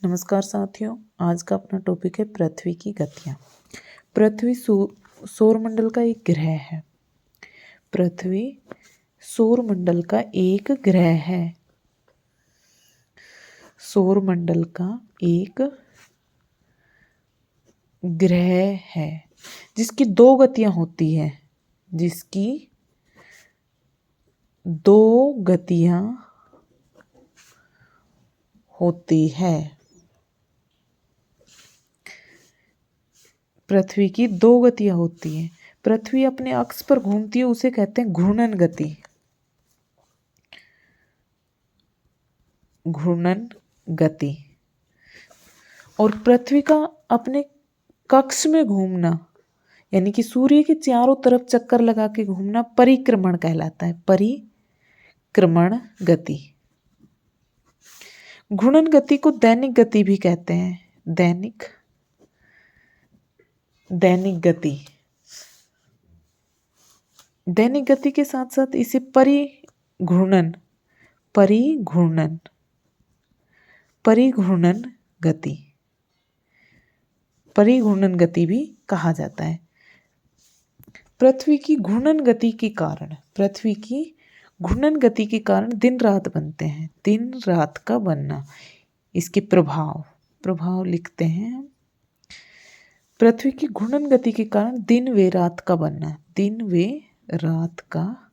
नमस्कार साथियों, आज का अपना टॉपिक है पृथ्वी की गतियाँ। पृथ्वी सौरमंडल का एक ग्रह है। पृथ्वी सौरमंडल का एक ग्रह है। सौरमंडल का एक ग्रह है जिसकी दो गतियाँ होती हैं। जिसकी दो गतियाँ होती है। पृथ्वी की दो गतियाँ होती हैं। पृथ्वी अपने अक्ष पर घूमती है, उसे कहते हैं घूर्णन गति। घूर्णन गति। और पृथ्वी का अपने कक्ष में घूमना यानी कि सूर्य के चारों तरफ चक्कर लगा के घूमना परिक्रमण कहलाता है। परिक्रमण गति। घूर्णन गति को दैनिक गति भी कहते हैं। दैनिक गति। दैनिक गति के साथ साथ इसे परिघूर्णन गति भी कहा जाता है। पृथ्वी की घूर्णन गति के कारण दिन रात बनते हैं। दिन रात का बनना, इसके प्रभाव लिखते हैं हम। पृथ्वी की घूर्णन गति के कारण दिन व रात का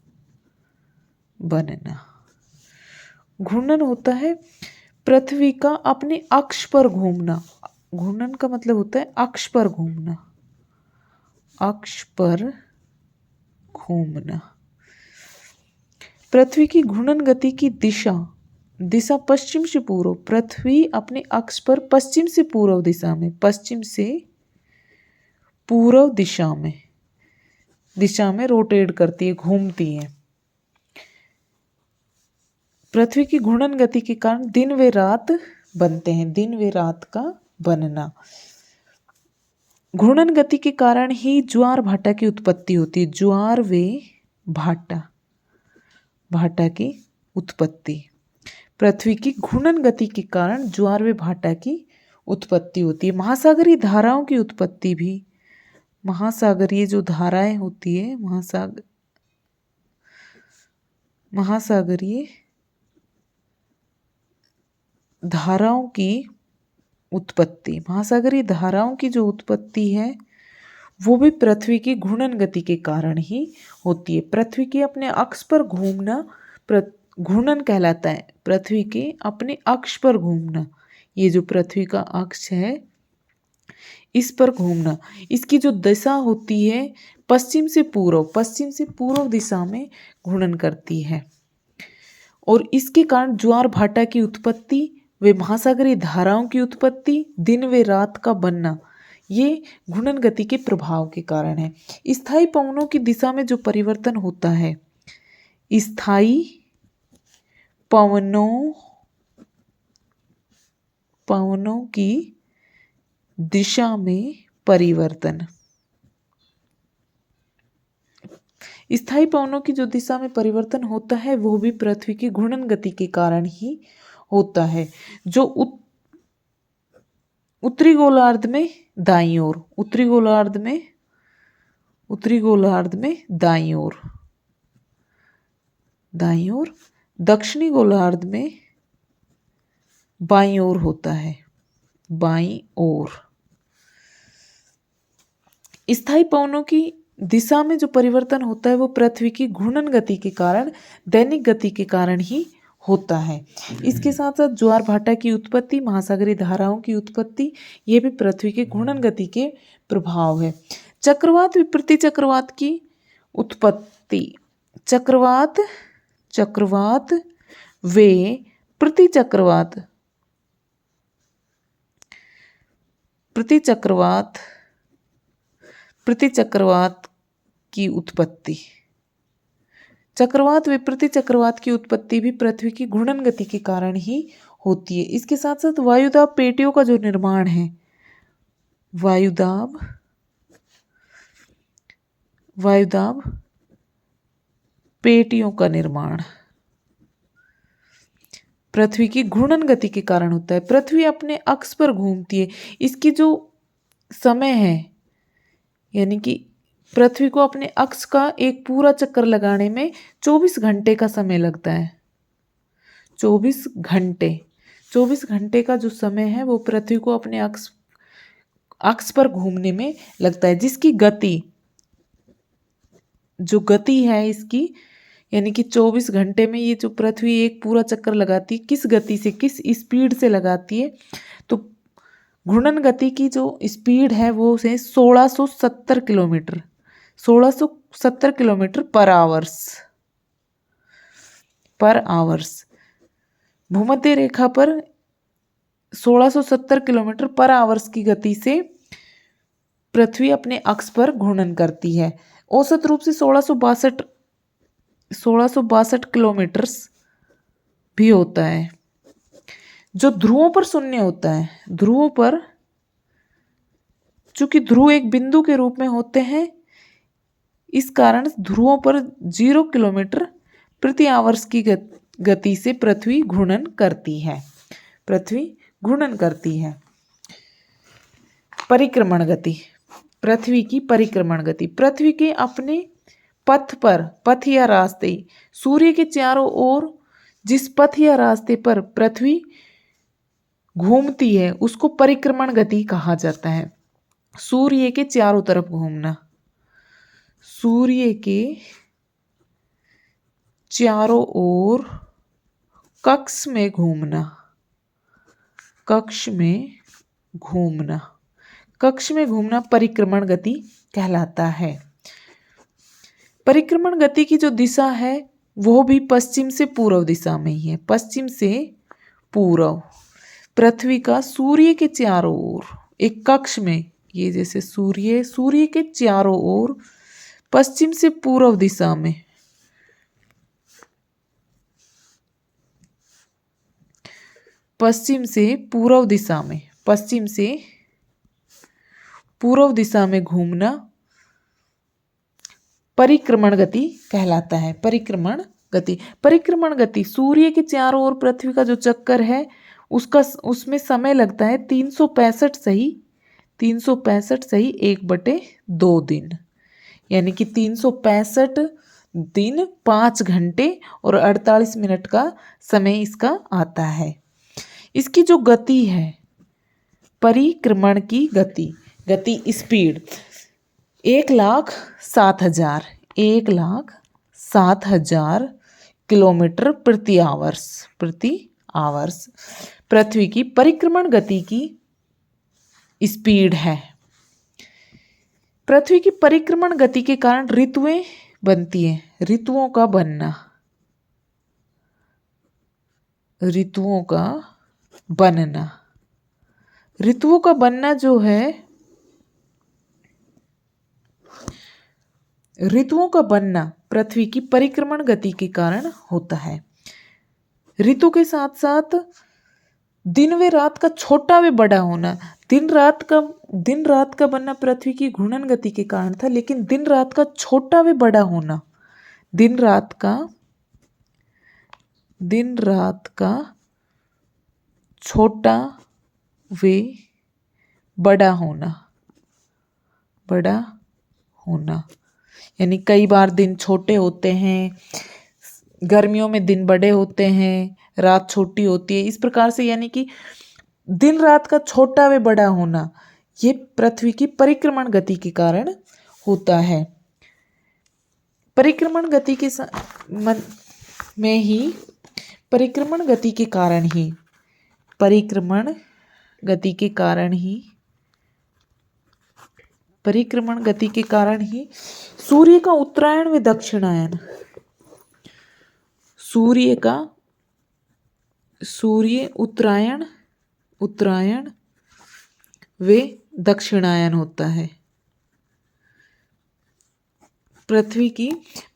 बनना। घूर्णन होता है पृथ्वी का अपने अक्ष पर घूमना। घूर्णन का मतलब होता है अक्ष पर घूमना। पृथ्वी की घूर्णन गति की दिशा पश्चिम से पूर्व। पृथ्वी अपने अक्ष पर पश्चिम से पूर्व दिशा में रोटेट करती है, घूमती है। पृथ्वी की घूर्णन गति के कारण दिन व रात बनते हैं। दिन व रात का बनना। घूर्णन गति के कारण ही ज्वार भाटा की उत्पत्ति होती है। ज्वार व भाटा की उत्पत्ति। पृथ्वी की घूर्णन गति के कारण ज्वार व भाटा की उत्पत्ति होती है। महासागरीय धाराओं की उत्पत्ति भी, महासागरीय जो धाराएं होती है, महासागरीय धाराओं की जो उत्पत्ति है वो भी पृथ्वी की घूर्णन गति के कारण ही होती है। पृथ्वी के अपने अक्ष पर घूमना घूर्णन कहलाता है। पृथ्वी के अपने अक्ष पर घूमना, ये जो पृथ्वी का अक्ष है इस पर घूमना, इसकी जो दिशा होती है पश्चिम से पूर्व दिशा में घूर्णन करती है। और इसके कारण ज्वार भाटा की उत्पत्ति व महासागरीय धाराओं की उत्पत्ति, दिन व रात का बनना, ये घूर्णन गति के प्रभाव के कारण है। स्थायी पवनों की दिशा में जो परिवर्तन होता है, स्थायी पवनों की दिशा में परिवर्तन। स्थायी पवनों की जो दिशा में परिवर्तन होता है वो भी पृथ्वी की घूर्णन गति के कारण ही होता है। जो उत्तरी गोलार्ध में दाईं ओर, उत्तरी गोलार्ध में दाईं ओर, दक्षिणी गोलार्ध में बाईं ओर होता है। बाईं ओर। स्थायी पवनों की दिशा में जो परिवर्तन होता है वो पृथ्वी की घूर्णन गति के कारण, दैनिक गति के कारण ही होता है। इसके साथ साथ ज्वार भाटा की उत्पत्ति, महासागरीय धाराओं की उत्पत्ति, ये भी पृथ्वी के घूर्णन गति के प्रभाव है। चक्रवात व प्रतिचक्रवात की उत्पत्ति। चक्रवात व प्रतिचक्रवात की उत्पत्ति। चक्रवात व प्रतिचक्रवात की उत्पत्ति भी पृथ्वी की घूर्णन गति के कारण ही होती है। इसके साथ साथ वायुदाब पेटियों का जो निर्माण है, वायुदाब पेटियों का निर्माण, पृथ्वी की घूर्णन गति के कारण होता है। पृथ्वी अपने अक्ष पर घूमती है। इसकी जो समय है, यानी कि पृथ्वी को अपने अक्ष का एक पूरा चक्कर लगाने में 24 घंटे का समय लगता है। 24 घंटे का जो समय है वो पृथ्वी को अपने अक्ष पर घूमने में लगता है, जिसकी जो गति है इसकी, यानी कि 24 घंटे में ये जो पृथ्वी एक पूरा चक्कर लगाती है, किस गति से, किस स्पीड से लगाती है, तो घूर्णन गति की जो स्पीड है वो है 1670 किलोमीटर, 1670 किलोमीटर पर आवर्स। भूमध्य रेखा पर 1670 किलोमीटर पर आवर्स की गति से पृथ्वी अपने अक्ष पर घूर्णन करती है। औसत रूप से 1662 किलोमीटर भी होता है, जो ध्रुवों पर शून्य होता है। ध्रुवों पर, चूंकि ध्रुव एक बिंदु के रूप में होते हैं, इस कारण ध्रुवों पर 0 किलोमीटर प्रति आवर्स की गति से पृथ्वी घूर्णन करती है। परिक्रमण गति, पृथ्वी की परिक्रमण गति। पृथ्वी के अपने पथ या रास्ते, सूर्य के चारों ओर जिस पथ या रास्ते पर पृथ्वी घूमती है उसको परिक्रमण गति कहा जाता है। सूर्य के चारों तरफ घूमना, सूर्य के चारों ओर कक्ष में घूमना परिक्रमण गति कहलाता है। परिक्रमण गति की जो दिशा है वो भी पश्चिम से पूर्व दिशा में ही है। पश्चिम से पूर्व, पृथ्वी का सूर्य के चारों ओर एक कक्ष में, ये जैसे सूर्य के चारों ओर पश्चिम से पूर्व दिशा में, पश्चिम से पूर्व दिशा में घूमना परिक्रमण गति कहलाता है। परिक्रमण गति सूर्य के चारों ओर पृथ्वी का जो चक्कर है उसमें समय लगता है 365 सही 1/2 दिन, यानी कि 365 दिन 5 घंटे और 48 मिनट का समय इसका आता है। इसकी जो गति है, परिक्रमण की गति स्पीड 1,07,000 किलोमीटर प्रति आवर्स पृथ्वी की परिक्रमण गति की स्पीड है। पृथ्वी की परिक्रमण गति के कारण ऋतुएं बनती हैं। ऋतुओं का बनना जो है, ऋतुओं का बनना पृथ्वी की परिक्रमण गति के कारण होता है। ऋतु के साथ साथ दिन व रात का छोटा व बड़ा होना। दिन रात का बनना पृथ्वी की घूर्णन गति के कारण था, लेकिन दिन रात का छोटा व बड़ा होना, दिन रात का छोटा व बड़ा होना, यानी कई बार दिन छोटे होते हैं, गर्मियों में दिन बड़े होते हैं, रात छोटी होती है, इस प्रकार से, यानी कि दिन रात का छोटा व बड़ा होना ये पृथ्वी की परिक्रमण गति के कारण होता है। परिक्रमण गति के कारण ही सूर्य का उत्तरायण व दक्षिणायन, उत्तरायण व दक्षिणायन होता है। पृथ्वी की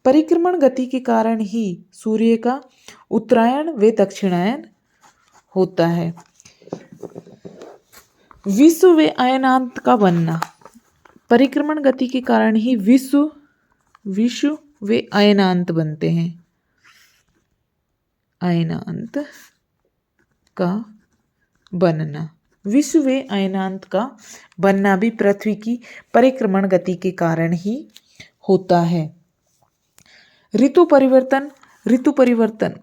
परिक्रमण गति के कारण ही सूर्य का उत्तरायण व दक्षिणायन होता है। विश्व व अयनांत का बनना, परिक्रमण गति के कारण ही विश्व व अयनांत बनते हैं। अयनांत का बनना। विश्व व अयनांत का बनना भी पृथ्वी की परिक्रमण गति के कारण ही होता है। ऋतु परिवर्तन, ऋतु परिवर्तन,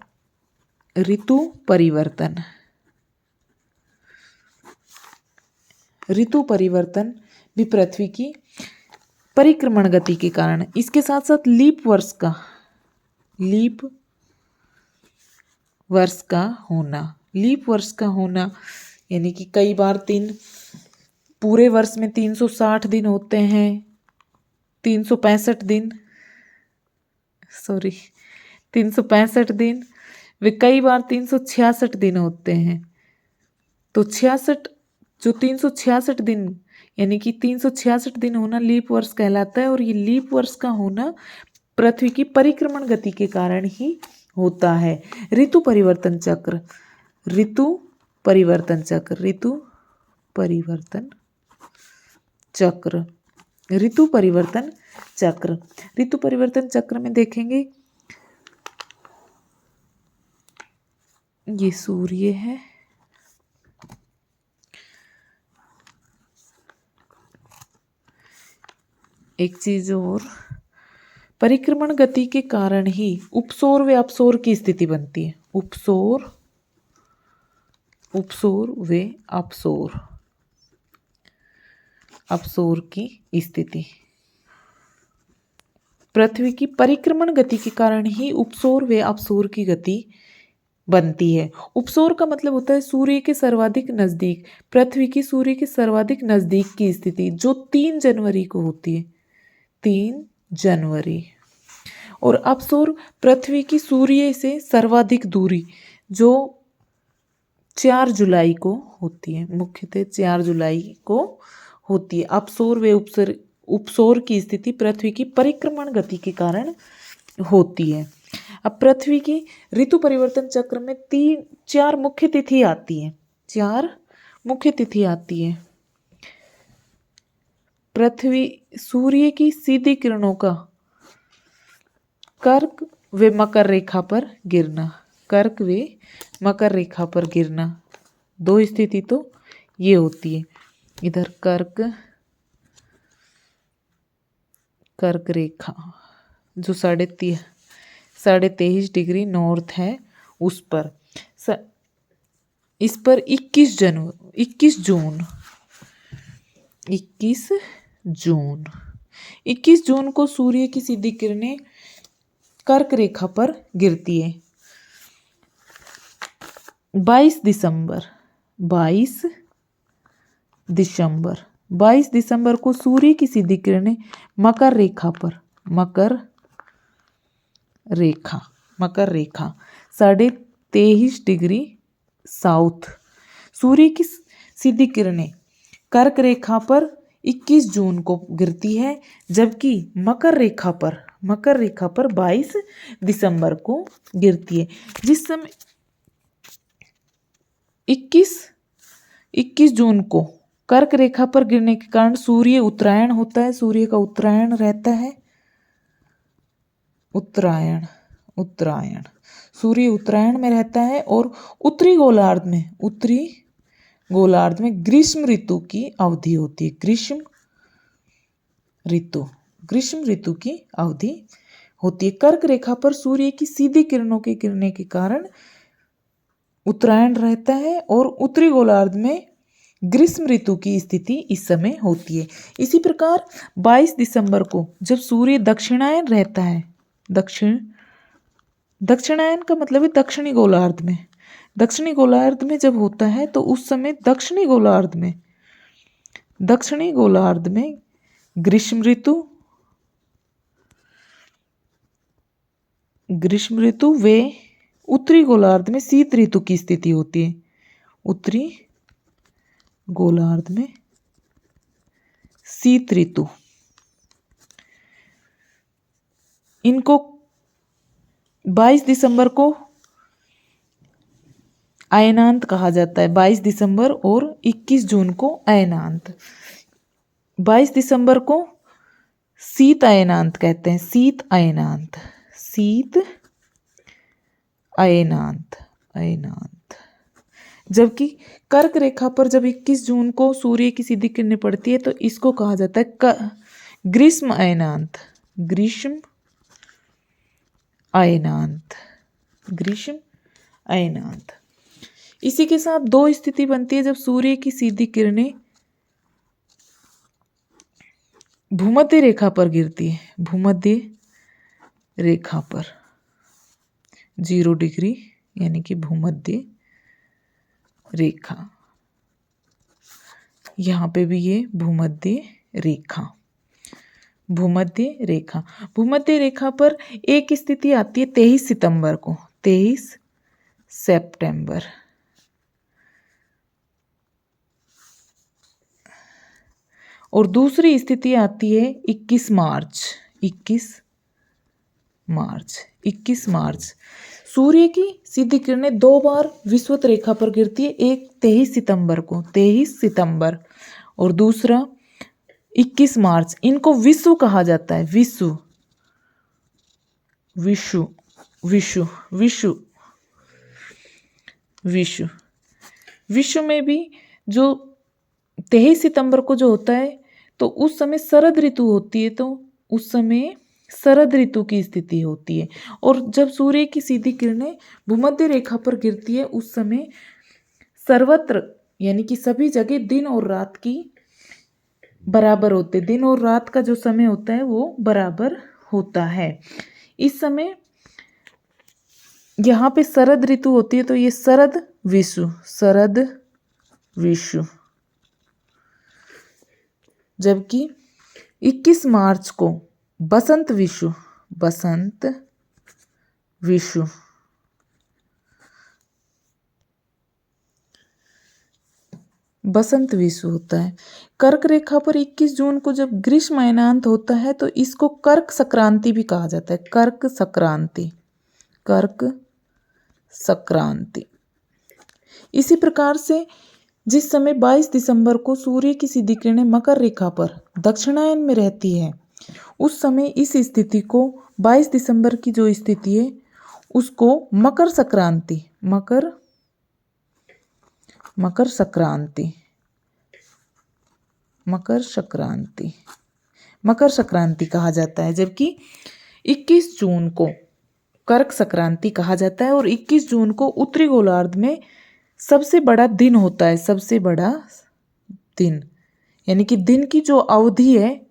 ऋतु परिवर्तन, ऋतु परिवर्तन भी पृथ्वी की परिक्रमण गति के कारण। इसके साथ साथ लीप वर्ष का लीप वर्ष का होना यानी कि कई बार पूरे वर्ष में 360 दिन होते हैं, 365 दिन, 365 दिन, वे कई बार 366 दिन होते हैं। तो 366 दिन यानी कि 366 दिन होना लीप वर्ष कहलाता है। और ये लीप वर्ष का होना पृथ्वी की परिक्रमण गति के कारण ही होता है। ऋतु परिवर्तन चक्र, ऋतु परिवर्तन चक्र, ऋतु परिवर्तन चक्र, ऋतु परिवर्तन चक्र। ऋतु परिवर्तन चक्र में देखेंगे ये सूर्य है, एक चीज और, परिक्रमण गति के कारण ही उपसौर व अपसौर की स्थिति बनती है। उपसौर व अपसौर की स्थिति पृथ्वी की परिक्रमण गति के कारण ही उपसौर व अपसौर की गति बनती है। उपसौर का मतलब होता है सूर्य के सर्वाधिक नजदीक, पृथ्वी की सूर्य के सर्वाधिक नजदीक की स्थिति, जो 3 जनवरी को होती है, 3 जनवरी। और अपसौर पृथ्वी की सूर्य से सर्वाधिक दूरी, जो 4 जुलाई को होती है, मुख्यतः 4 जुलाई को होती है। अपसौर व उपसौर की स्थिति पृथ्वी की परिक्रमण गति के कारण होती है। अब पृथ्वी की ऋतु परिवर्तन चक्र में 4 मुख्य तिथि आती है, 4 मुख्य तिथि आती है। पृथ्वी सूर्य की सीधी किरणों का कर्क व मकर रेखा पर गिरना, कर्क व मकर रेखा पर गिरना, 2 स्थिति तो ये होती है। इधर कर्क रेखा जो 23.5 डिग्री नॉर्थ है, उस पर इस पर 21 जून को सूर्य की सीधी किरणें कर्क रेखा पर गिरती है। 22 दिसंबर को सूर्य की सीधी किरणें मकर रेखा 23.5 डिग्री साउथ, सूर्य की सीधी किरणें कर्क रेखा पर 21 जून को गिरती है, जबकि मकर रेखा पर 22 दिसंबर को गिरती है। जिस समय 21 जून को कर्क रेखा पर गिरने के कारण सूर्य उत्तरायण होता है, सूर्य का उत्तरायण रहता है, उत्तरायण सूर्य उत्तरायण में रहता है। और उत्तरी गोलार्ध में ग्रीष्म ऋतु की अवधि होती है, ग्रीष्म ऋतु की अवधि होती है। कर्क रेखा पर सूर्य की सीधी किरणों के गिरने के कारण उत्तरायण रहता है और उत्तरी गोलार्ध में ग्रीष्म ऋतु की स्थिति इस समय होती है। इसी प्रकार 22 दिसंबर को जब सूर्य दक्षिणायन रहता है, दक्षिणायन का मतलब है दक्षिणी गोलार्ध में जब होता है, तो उस समय दक्षिणी गोलार्ध में ग्रीष्म ऋतु व उत्तरी गोलार्ध में शीत ऋतु की स्थिति होती है। उत्तरी गोलार्ध में शीत ऋतु, इनको 22 दिसंबर को अयनांत कहा जाता है। 22 दिसंबर और 21 जून को अयनांत। 22 दिसंबर को शीत अयनांत कहते हैं, शीत अयनांत। जबकि कर्क रेखा पर जब 21 जून को सूर्य की सीधी किरणें पड़ती है तो इसको कहा जाता है ग्रीष्म अयनांत। ग्रीष्म अयनांत, ग्रीष्म अयनांत। इसी के साथ दो स्थिति बनती है जब सूर्य की सीधी किरणें भूमध्य रेखा पर गिरती है। भूमध्य रेखा पर 0 डिग्री यानी कि भूमध्य रेखा, यहाँ पे भी ये भूमध्य रेखा, भूमध्य रेखा। भूमध्य रेखा पर एक स्थिति आती है 23 सितंबर को, 23 सितंबर, और दूसरी स्थिति आती है 21 मार्च, 21 मार्च, 21 मार्च। सूर्य की सीधी किरणें दो बार विषुवत रेखा पर गिरती है, एक 23 सितंबर को, 23 सितंबर, और दूसरा 21 मार्च। इनको विषु कहा जाता है, विषु, विषु, विषु, विषु, विषु। विषु में भी जो 23 सितंबर को जो होता है तो उस समय शरद ऋतु होती है, तो उस समय शरद ऋतु की स्थिति होती है। और जब सूर्य की सीधी किरणें भूमध्य रेखा पर गिरती है उस समय सर्वत्र यानी कि सभी जगह दिन और रात की बराबर होते, दिन और रात का जो समय होता है वो बराबर होता है। इस समय यहाँ पे शरद ऋतु होती है तो ये शरद विषु, शरद विषु। जबकि 21 मार्च को बसंत विषु, बसंत विषु। बसंत विषु होता है। कर्क रेखा पर 21 जून को जब ग्रीष्म अयनांत होता है तो इसको कर्क संक्रांति भी कहा जाता है, कर्क संक्रांति, कर्क संक्रांति। इसी प्रकार से जिस समय 22 दिसंबर को सूर्य की सीधी किरणें मकर रेखा पर दक्षिणायन में रहती है उस समय इस स्थिति को 22 दिसंबर की जो स्थिति है उसको मकर संक्रांति, मकर संक्रांति, मकर संक्रांति, मकर संक्रांति कहा जाता है। जबकि 21 जून को कर्क संक्रांति कहा जाता है और 21 जून को उत्तरी गोलार्ध में सबसे बड़ा दिन होता है, सबसे बड़ा दिन, यानी कि दिन की जो अवधि है,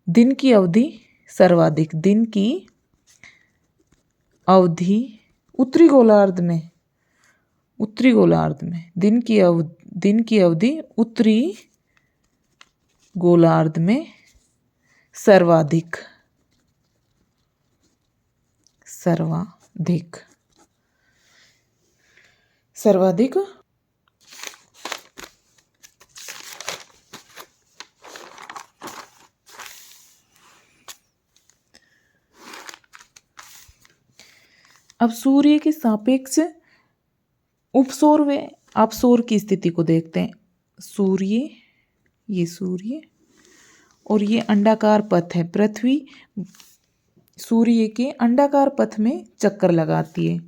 दिन की अवधि सर्वाधिक, दिन की अवधि उत्तरी गोलार्ध में, उत्तरी गोलार्ध में दिन की अवधि उत्तरी गोलार्ध में सर्वाधिक, सर्वाधिक, सर्वाधिक। अब सूर्य के सापेक्ष उपसौर व अपसौर की स्थिति को देखते हैं। सूर्य, ये सूर्य और ये अंडाकार पथ है, पृथ्वी सूर्य के अंडाकार पथ में चक्कर लगाती है।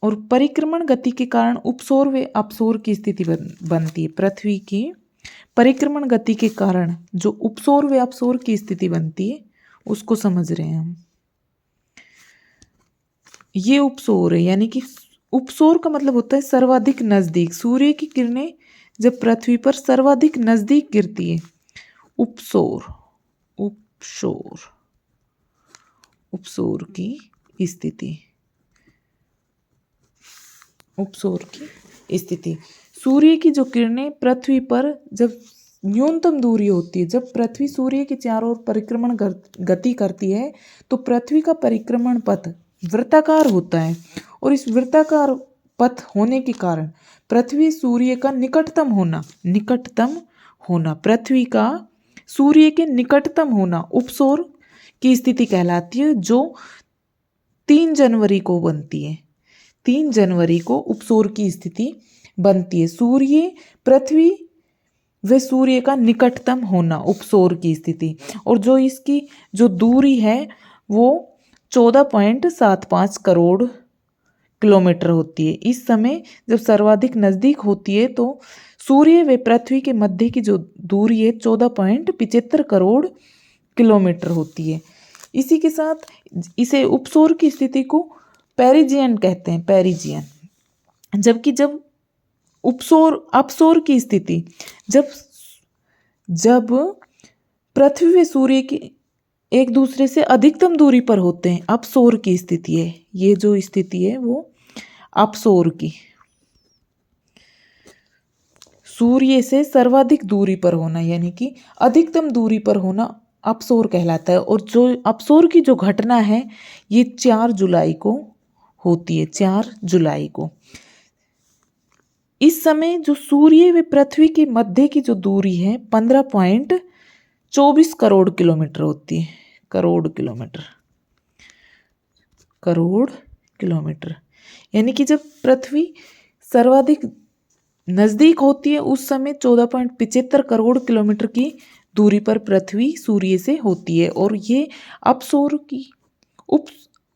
और परिक्रमण गति के कारण उपसौर व अपसौर की स्थिति बनती है। पृथ्वी की परिक्रमण गति के कारण जो उपसौर व अपसौर की स्थिति बनती है उसको समझ रहे हैं हम। ये उपसौर है, यानी कि उपसौर का मतलब होता है सर्वाधिक नजदीक। सूर्य की किरणें जब पृथ्वी पर सर्वाधिक नजदीक गिरती है, उपसौर, उपसौर, उपसौर की स्थिति, उपसौर की स्थिति। सूर्य की जो किरणें पृथ्वी पर जब न्यूनतम दूरी होती है, जब पृथ्वी सूर्य के चारों ओर परिक्रमण गति करती है तो पृथ्वी का परिक्रमण पथ वृत्ताकार होता है और इस वृत्ताकार पथ होने के कारण पृथ्वी सूर्य का निकटतम होना, निकटतम होना, पृथ्वी का सूर्य के निकटतम होना उपसौर की स्थिति कहलाती है, जो 3 जनवरी को बनती है। 3 जनवरी को उपसौर की स्थिति बनती है। सूर्य, पृथ्वी व सूर्य का निकटतम होना, उपसौर की स्थिति। और जो इसकी जो दूरी है वो 14.75 करोड़ किलोमीटर होती है। इस समय जब सर्वाधिक नज़दीक होती है तो सूर्य व पृथ्वी के मध्य की जो दूरी है 14.75 करोड़ किलोमीटर होती है। इसी के साथ इसे उपसौर की स्थिति को पेरिजियन कहते हैं, पेरिजियन। जबकि जब अपसौर की स्थिति, जब पृथ्वी व सूर्य की एक दूसरे से अधिकतम दूरी पर होते हैं, अपसौर की स्थिति है। ये जो स्थिति है वो अपसौर की, सूर्य से सर्वाधिक दूरी पर होना यानी कि अधिकतम दूरी पर होना अपसौर कहलाता है। और जो अपसौर की जो घटना है ये 4 जुलाई को होती है, 4 जुलाई को। इस समय जो सूर्य व पृथ्वी के मध्य की जो दूरी है 15.24 करोड़ किलोमीटर होती है। करोड़ किलोमीटर यानी कि जब पृथ्वी सर्वाधिक नज़दीक होती है उस समय 14.75 करोड़ किलोमीटर की दूरी पर पृथ्वी सूर्य से होती है। और ये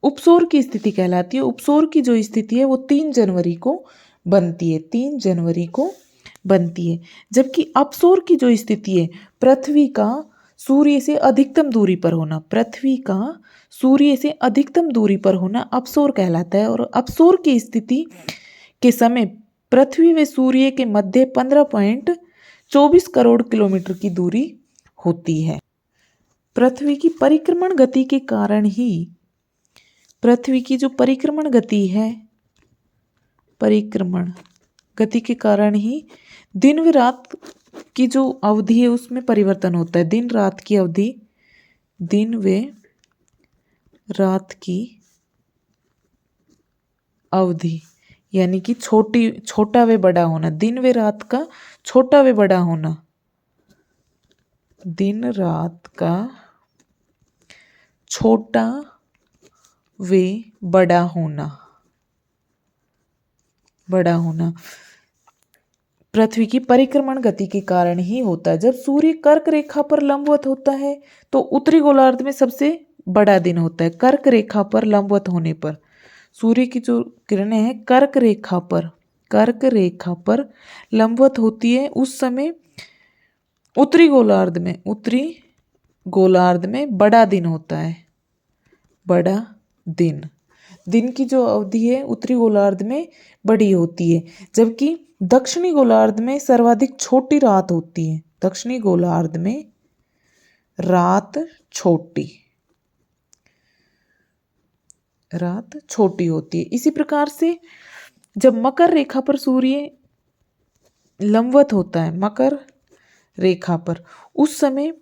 उपसौर की स्थिति कहलाती है। उपसौर की जो स्थिति है वो 3 जनवरी को बनती है, 3 जनवरी को बनती है। जबकि अपसौर की जो स्थिति है पृथ्वी का सूर्य से अधिकतम दूरी पर होना, पृथ्वी का सूर्य से अधिकतम दूरी पर होना अपसौर कहलाता है। और अपसौर की स्थिति के समय पृथ्वी व सूर्य के मध्य 15.24 करोड़ किलोमीटर की दूरी होती है। पृथ्वी की परिक्रमण गति के कारण ही, पृथ्वी की जो परिक्रमण गति है, परिक्रमण गति के कारण ही दिन व रात की जो अवधि है उसमें परिवर्तन होता है। दिन रात की अवधि, दिन व रात की अवधि यानी कि छोटा व बड़ा होना, दिन व रात का छोटा व बड़ा होना, दिन रात का छोटा व बड़ा होना, पृथ्वी की परिक्रमण गति के कारण ही होता है। जब सूर्य कर्क रेखा पर लंबवत होता है तो उत्तरी गोलार्ध में सबसे बड़ा दिन होता है। कर्क रेखा पर लंबवत होने पर सूर्य की जो किरणें हैं कर्क रेखा पर लंबवत होती है उस समय उत्तरी गोलार्ध में बड़ा दिन होता है। बड़ा दिन की जो अवधि है उत्तरी गोलार्ध में बड़ी होती है, जबकि दक्षिणी गोलार्ध में सर्वाधिक छोटी रात होती है। दक्षिणी गोलार्ध में रात छोटी होती है। इसी प्रकार से जब मकर रेखा पर सूर्य लंबवत होता है, मकर रेखा पर, उस समय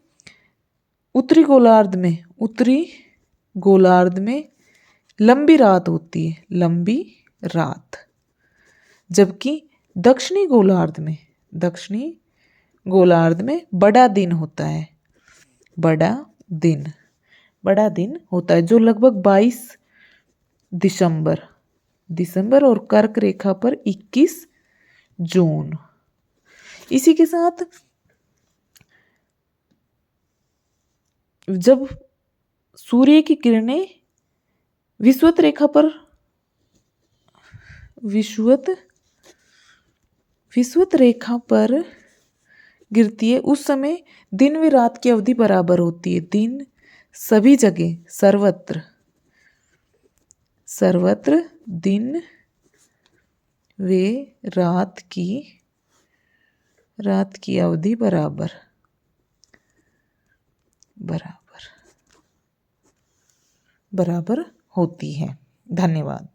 उत्तरी गोलार्ध में लंबी रात होती है, लंबी रात। जबकि दक्षिणी गोलार्ध में बड़ा दिन होता है, बड़ा दिन होता है जो लगभग 22 दिसंबर और कर्क रेखा पर 21 जून। इसी के साथ जब सूर्य की किरणें विषुवत रेखा पर गिरती है उस समय दिन व रात की अवधि बराबर होती है। दिन सभी जगह सर्वत्र दिन व रात की अवधि बराबर होती है। धन्यवाद।